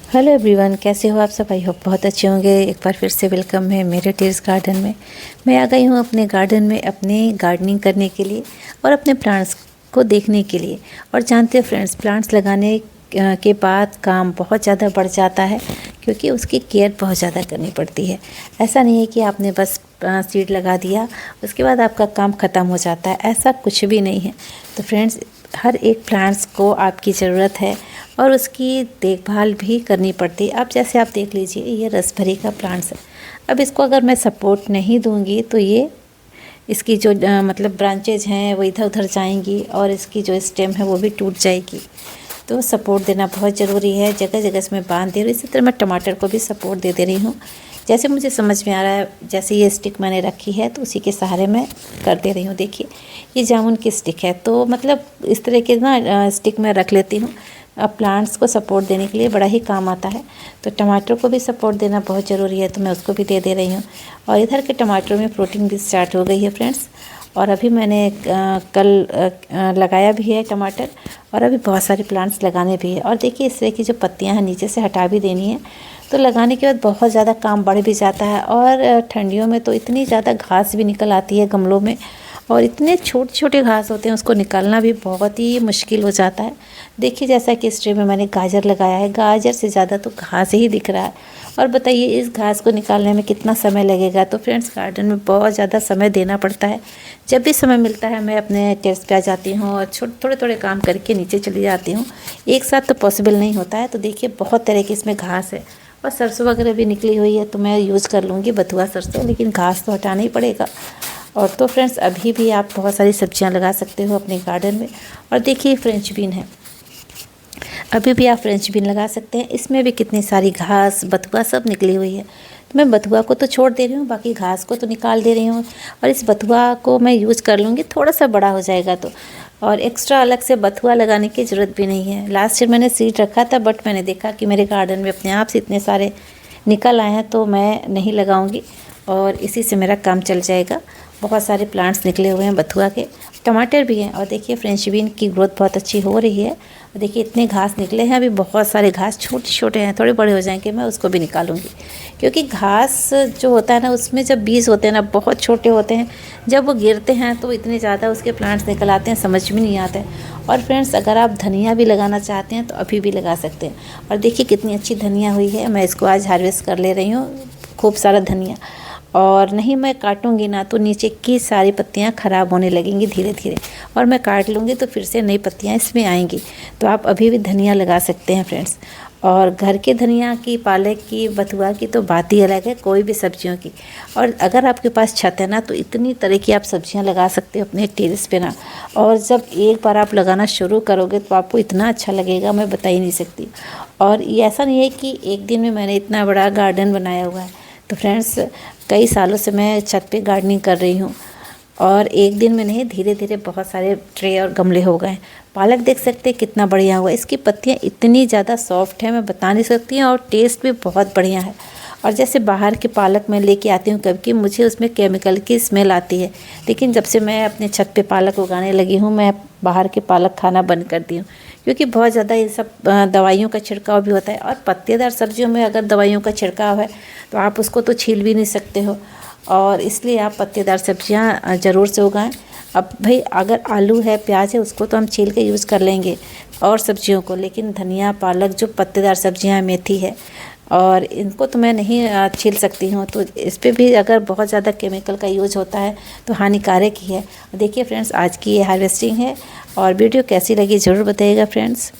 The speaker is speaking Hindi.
हेलो एवरीवन, कैसे हो आप सब? आई होप बहुत अच्छे होंगे। एक बार फिर से वेलकम है मेरे टेरेस गार्डन में। मैं आ गई हूँ अपने गार्डन में अपने गार्डनिंग करने के लिए और अपने प्लांट्स को देखने के लिए। और जानते हो फ्रेंड्स, प्लांट्स लगाने के बाद काम बहुत ज़्यादा बढ़ जाता है क्योंकि उसकी केयर बहुत ज़्यादा करनी पड़ती है। ऐसा नहीं है कि आपने बस सीड लगा दिया उसके बाद आपका काम ख़त्म हो जाता है, ऐसा कुछ भी नहीं है। तो फ्रेंड्स, हर एक प्लांट्स को आपकी ज़रूरत है और उसकी देखभाल भी करनी पड़ती है। अब जैसे आप देख लीजिए, ये रसभरी का प्लांट्स है। अब इसको अगर मैं सपोर्ट नहीं दूंगी तो ये इसकी जो मतलब ब्रांचेज हैं वो इधर उधर जाएंगी और इसकी जो स्टेम है वो भी टूट जाएगी। तो सपोर्ट देना बहुत ज़रूरी है। जगह जगह से मैं बांध दे रही हूँ। इसी तरह मैं टमाटर को भी सपोर्ट दे रही हूँ। जैसे मुझे समझ में आ रहा है, जैसे ये स्टिक मैंने रखी है तो उसी के सहारे मैं कर दे रही हूँ। देखिए, ये जामुन की स्टिक है, तो मतलब इस तरह के ना स्टिक मैं रख लेती हूँ। अब प्लांट्स को सपोर्ट देने के लिए बड़ा ही काम आता है। तो टमाटर को भी सपोर्ट देना बहुत ज़रूरी है, तो मैं उसको भी दे रही हूँ। और इधर के टमाटर में फ्रूटिंग भी स्टार्ट हो गई है फ्रेंड्स। और अभी मैंने कल लगाया भी है टमाटर, और अभी बहुत सारे प्लांट्स लगाने भी है। और देखिए, इस तरह की जो पत्तियां हैं नीचे से हटा भी देनी है। तो लगाने के बाद बहुत ज़्यादा काम बढ़ भी जाता है। और ठंडियों में तो इतनी ज़्यादा घास भी निकल आती है गमलों में, और इतने छोटे छोटे घास होते हैं, उसको निकालना भी बहुत ही मुश्किल हो जाता है। देखिए, जैसा कि इस ट्रे में मैंने गाजर लगाया है, गाजर से ज़्यादा तो घास ही दिख रहा है। और बताइए, इस घास को निकालने में कितना समय लगेगा? तो फ्रेंड्स, गार्डन में बहुत ज़्यादा समय देना पड़ता है। जब भी समय मिलता है मैं अपने टेरेस पे आ जाती हूँ और थोड़े थोड़े काम करके नीचे चली जाती हूँ। एक साथ तो पॉसिबल नहीं होता है। तो देखिए, बहुत तरह की इसमें घास है और सरसों वगैरह भी निकली हुई है, तो मैं यूज़ कर लूँगी बथुआ सरसों, लेकिन घास तो हटाना ही पड़ेगा। और तो फ्रेंड्स, अभी भी आप बहुत सारी सब्जियां लगा सकते हो अपने गार्डन में। और देखिए, फ्रेंच बीन है, अभी भी आप फ्रेंच बीन लगा सकते हैं। इसमें भी कितनी सारी घास बथुआ सब निकली हुई है। तो मैं बथुआ को तो छोड़ दे रही हूँ, बाकी घास को तो निकाल दे रही हूँ। और इस बथुआ को मैं यूज़ कर लूँगी, थोड़ा सा बड़ा हो जाएगा तो। और एक्स्ट्रा अलग से बथुआ लगाने की ज़रूरत भी नहीं है। लास्ट ईयर मैंने सीड रखा था, बट मैंने देखा कि मेरे गार्डन में अपने आप से इतने सारे निकल आए हैं, तो मैं नहीं लगाऊंगी और इसी से मेरा काम चल जाएगा। बहुत सारे प्लांट्स निकले हुए हैं बथुआ के, टमाटर भी हैं। और देखिए, फ्रेंच बीन की ग्रोथ बहुत अच्छी हो रही है। और देखिए, इतने घास निकले हैं, अभी बहुत सारे घास छोटे छोटे हैं, थोड़े बड़े हो जाएंगे मैं उसको भी निकालूंगी। क्योंकि घास जो होता है ना, उसमें जब बीज होते हैं ना, बहुत छोटे होते हैं, जब वो गिरते हैं तो इतने ज़्यादा उसके प्लांट्स निकल आते हैं, समझ में नहीं आता है। और फ्रेंड्स, अगर आप धनिया भी लगाना चाहते हैं तो अभी भी लगा सकते हैं। और देखिए, कितनी अच्छी धनिया हुई है। मैं इसको आज हार्वेस्ट कर ले रही हूँ, खूब सारा धनिया। और नहीं, मैं काटूंगी ना तो नीचे की सारी पत्तियां ख़राब होने लगेंगी धीरे धीरे, और मैं काट लूँगी तो फिर से नई पत्तियां इसमें आएंगी। तो आप अभी भी धनिया लगा सकते हैं फ्रेंड्स। और घर के धनिया की, पालक की, बथुआ की तो बात ही अलग है, कोई भी सब्जियों की। और अगर आपके पास छत है ना, तो इतनी तरह की आप सब्जियां लगा सकते हो अपने टेरेस पे ना। और जब एक बार आप लगाना शुरू करोगे तो आपको इतना अच्छा लगेगा, मैं बता ही नहीं सकती। और ये ऐसा नहीं है कि एक दिन में मैंने इतना बड़ा गार्डन बनाया हुआ है। तो फ्रेंड्स, कई सालों से मैं छत पे गार्डनिंग कर रही हूँ, और एक दिन में नहीं, धीरे धीरे बहुत सारे ट्रे और गमले हो गए। पालक देख सकते हैं कितना बढ़िया हुआ। इसकी पत्तियाँ इतनी ज़्यादा सॉफ्ट है, मैं बता नहीं सकती हूँ, और टेस्ट भी बहुत बढ़िया है। और जैसे बाहर के पालक मैं लेके आती हूँ कभी, मुझे उसमें केमिकल की स्मेल आती है। लेकिन जब से मैं अपने छत पे पालक उगाने लगी हूँ, मैं बाहर के पालक खाना बंद कर दी हूँ, क्योंकि बहुत ज़्यादा ये सब दवाइयों का छिड़काव भी होता है। और पत्तेदार सब्जियों में अगर दवाइयों का छिड़काव है तो आप उसको तो छील भी नहीं सकते हो, और इसलिए आप पत्तेदार सब्जियां ज़रूर से उगाएं। अब भाई, अगर आलू है, प्याज है, उसको तो हम छील के यूज़ कर लेंगे और सब्जियों को, लेकिन धनिया, पालक, जो पत्तेदार सब्जियां, मेथी है, और इनको तो मैं नहीं छील सकती हूँ। तो इस पर भी अगर बहुत ज़्यादा केमिकल का यूज़ होता है तो हानिकारक ही है। देखिए फ्रेंड्स, आज की ये हार्वेस्टिंग है। और वीडियो कैसी लगी ज़रूर बताइएगा फ्रेंड्स।